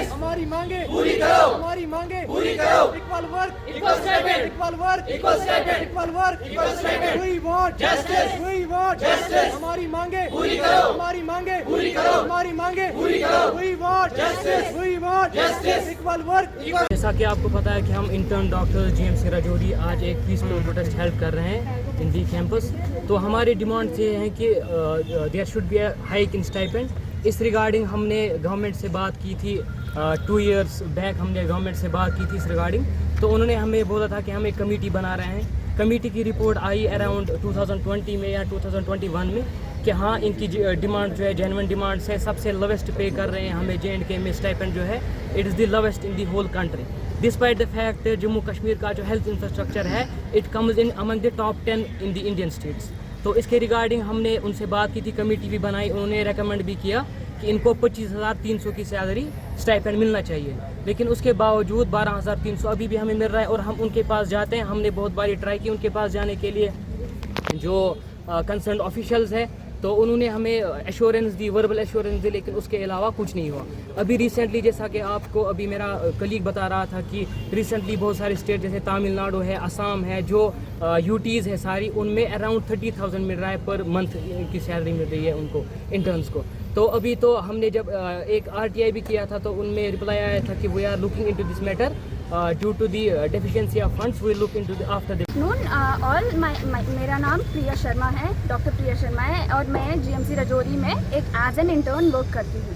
हमारी मांगे पूरी करो, हमारी मांगे पूरी करो। Equal work, equal stipend, equal work, equal stipend, equal work, equal stipend. We want justice, we want justice. हमारी मांगे पूरी करो, हमारी मांगे पूरी करो, हमारी मांगे पूरी करो। We want justice, we want justice. Equal work, equal. जैसा कि आपको पता है कि हम इंटर्न डॉक्टर जीएमसी राजौरी आज एक पीसफुल प्रोटेस्ट हेल्प कर रहे हैं इन दी कैंपस। तो हमारी डिमांड ये है कि there should be a hike in stipend. इस रिगार्डिंग हमने गवर्नमेंट से बात की थी 2 इयर्स बैक, हमने गवर्नमेंट से बात की थी इस रिगार्डिंग। तो उन्होंने हमें बोला था कि हम एक कमेटी बना रहे हैं। कमेटी की रिपोर्ट आई अराउंड 2020 में या 2021 में कि हाँ, इनकी डिमांड जो है जेन्युइन डिमांड्स है। सबसे लोवेस्ट पे कर रहे हैं हमें J&K में स्टाइपेंड जो है, it is the lowest in the whole country. Despite the fact Jammu Kashmir का जो हेल्थ इंफ्रास्ट्रक्चर है, it comes in among the top 10 in the Indian states. तो इसके रिगार्डिंग हमने उनसे बात की थी, कमेटी भी बनाई। उन्होंने रेकमेंड भी किया कि इनको 25,300 की सैलरी स्टाइपेंड मिलना चाहिए, लेकिन उसके बावजूद 12,300 अभी भी हमें मिल रहा है। और हम उनके पास जाते हैं, हमने बहुत बारी ट्राई की उनके पास जाने के लिए, जो कंसर्न ऑफिशियल्स है, तो उन्होंने हमें एश्योरेंस दी, वर्बल एश्योरेंस दी, लेकिन उसके अलावा कुछ नहीं हुआ। अभी रिसेंटली, जैसा कि आपको अभी मेरा कलीग बता रहा था कि रिसेंटली बहुत सारे स्टेट जैसे तमिलनाडु है, असम है, जो यूटीज़ है सारी, उनमें अराउंड 30,000 मिल रहा है पर मंथ की सैलरी मिल रही है उनको, इंटर्न्स को। तो अभी तो हमने जब एक RTI भी किया था, तो उनमें रिप्लाई आया था कि we are looking into this matter due to the deficiency of funds, we look into after this. All मेरा नाम प्रिया शर्मा है, डॉक्टर प्रिया शर्मा है, और मैं जीएमसी राजौरी में एक एज एन इंटर्न वर्क करती हूँ।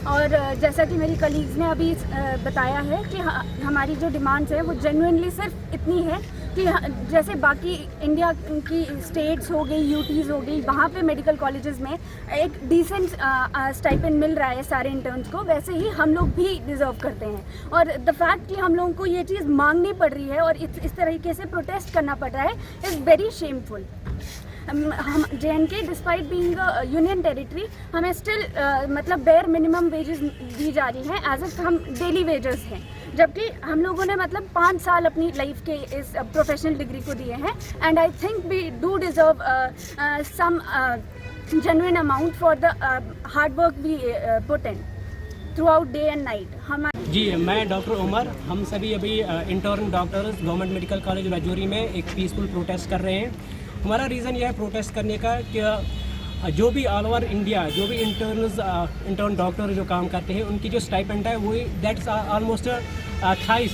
और जैसा कि मेरी कलीग्स ने अभी बताया है कि हमारी जो डिमांड्स है वो जेन्युइनली सिर्फ इतनी है कि जैसे बाकी इंडिया की स्टेट्स हो गई, यूटीज़ हो गई, वहाँ पे मेडिकल कॉलेजेस में एक डिसेंट स्टाइपेंड मिल रहा है सारे इंटर्न्स को, वैसे ही हम लोग भी डिज़र्व करते हैं। और द फैक्ट कि हम लोगों को ये चीज़ मांगनी पड़ रही है और इस तरीके से प्रोटेस्ट करना पड़ रहा है इज़ वेरी शेमफुल। हम J&K despite being union territory, हमें स्टिल मतलब बेयर मिनिमम वेजेस दी जा रही हैं एज इफ हम डेली वेजेस हैं, जबकि हम लोगों ने मतलब 5 साल अपनी लाइफ के इस प्रोफेशनल डिग्री को दिए हैं। And I think we do deserve some genuine amount for the hard work we put in throughout day and night. जी, मैं डॉक्टर उमर, हम सभी अभी intern doctors government medical college Rajouri में एक पीसफुल प्रोटेस्ट कर रहे हैं। हमारा रीज़न यह है प्रोटेस्ट करने का कि जो भी ऑल ओवर इंडिया जो भी इंटर्न डॉक्टर जो काम करते हैं, उनकी जो स्टाइपेंड है वो दैट्स ऑलमोस्ट 28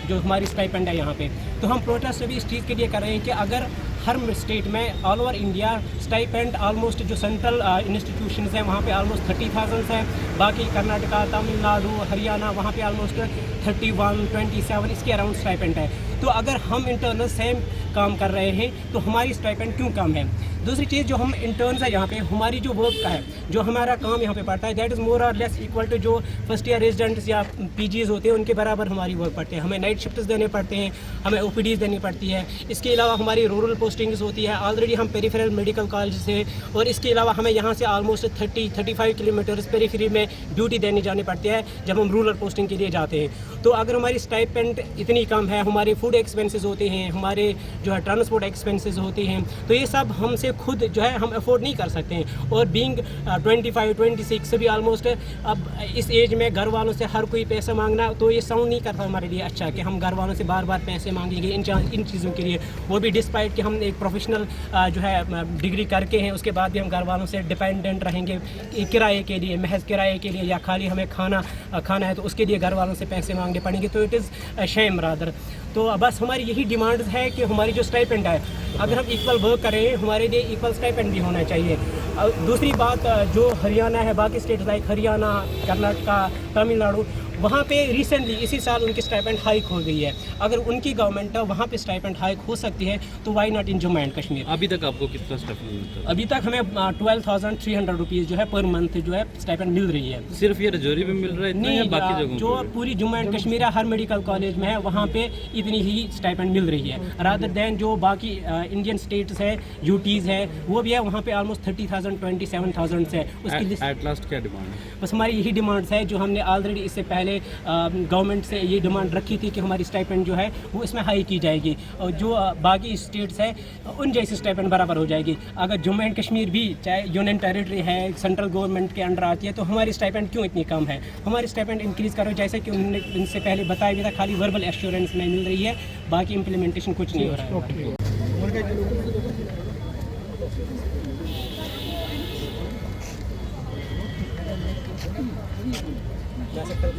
जो हमारी स्टाइपेंड है यहाँ पे। तो हम प्रोटेस्ट अभी इस चीज़ के लिए कर रहे हैं कि अगर हर स्टेट में all over India stipend almost जो सेंट्रल इंस्टीट्यूशंस हैं वहाँ पे ऑलमोस्ट 30,000 है, बाकी कर्नाटका, तमिलनाडु, हरियाणा वहाँ पे ऑलमोस्ट 31, 27 इसके अराउंड स्टाइपेंड है। तो अगर हम इंटर्नल सेम काम कर रहे हैं तो हमारी स्टाइपेंड क्यों कम है? दूसरी चीज़, जो हम इंटर्न्स है यहाँ पे, हमारी जो वर्क का है, जो हमारा काम यहाँ पे पड़ता है, दैट इज़ मोर और लेस इक्वल टू जो फर्स्ट ईयर रेजिडेंट्स या PGs होते हैं उनके बराबर हमारी वर्क पड़ते हैं। हमें नाइट शिफ्ट्स देने पड़ते हैं, हमें OPDs देनी पड़ती है। इसके अलावा हमारी रूरल पोस्टिंग्स होती है, ऑलरेडी हम पेरिफेरल मेडिकल कॉलेज से, और इसके अलावा हमें यहाँ से ऑलमोस्ट 30-35 किलोमीटर्स पेरिफेरी में ड्यूटी देने जानी पड़ती है जब हम रूरल पोस्टिंग के लिए जाते हैं। तो अगर हमारी स्टाइपेंड इतनी कम है, हमारे फूड एक्सपेंसेस होते हैं, हमारे जो है ट्रांसपोर्ट एक्सपेंसेस होते हैं, तो ये सब हमसे खुद जो है हम अफोर्ड नहीं कर सकते हैं। और बीइंग 25-26 से भी ऑलमोस्ट अब इस एज में घर वालों से हर कोई पैसा मांगना, तो ये साउंड नहीं करता हमारे लिए अच्छा कि हम घर वालों से बार बार पैसे मांगेंगे इन चीज़ों के लिए, वो भी डिस्पाइट कि हम एक प्रोफेशनल जो है डिग्री करके हैं, उसके बाद भी हम घर वालों से डिपेंडेंट रहेंगे किराए के लिए, महज किराए के लिए, या खाली हमें खाना है तो उसके लिए घर वालों से पैसे मांगने पड़ेंगे। तो इट इज़ शेम रादर। तो बस हमारी यही डिमांड है कि हमारी जो स्टाइपेंड है, अगर हम इक्वल वर्क करें, हमारे लिए इक्वल स्टाइपेंड भी होना चाहिए। दूसरी बात, जो हरियाणा है, बाकी स्टेट लाइक हरियाणा, कर्नाटका, तमिलनाडु, वहाँ पे रिसेंटली इसी साल उनकी स्टाइपेंड हाइक हो गई है। अगर उनकी गवर्नमेंट वहाँ पे स्टाइपेंड हाइक हो सकती है तो why not in Jammu and Kashmir. अभी तक आपको कितना स्टाइपेंड मिलता है? अभी तक हमें 12,300 रुपीज़ जो है पर मंथ जो है स्टाइपेंड मिल रही है। सिर्फ ये राजौरी में मिल रहा है? नहीं, बाकी जगहों जो पूरी Jammu and Kashmir her medical college में है वहाँ पे इतनी ही स्टाइपेंड मिल रही है, रादर दैन जो बाकी इंडियन स्टेट्स है, यूटीज़ है, वो भी है, वहाँ पे ऑलमोस्ट 30,000 27,000 है। उसकी एट लास्ट क्या डिमांड है? बस हमारी यही डिमांड्स है जो हमने ऑलरेडी इससे पहले पहले गवर्नमेंट से ये डिमांड रखी थी कि हमारी स्टाइपेंड जो है वो इसमें हाई की जाएगी और जो बाकी स्टेट्स है उन जैसी स्टाइपेंड बराबर हो जाएगी। अगर जम्मू एंड कश्मीर भी चाहे यूनियन टेरिटरी है सेंट्रल गवर्नमेंट के अंडर आती है तो हमारी स्टाइपेंड क्यों इतनी कम है? हमारी स्टाइपेंड इंक्रीज़ करो जैसे कि उन्होंने इनसे पहले बताया भी था, खाली वर्बल एश्योरेंस में मिल रही है, बाकी इम्प्लीमेंटेशन कुछ नहीं हो रहा है। जा सकता है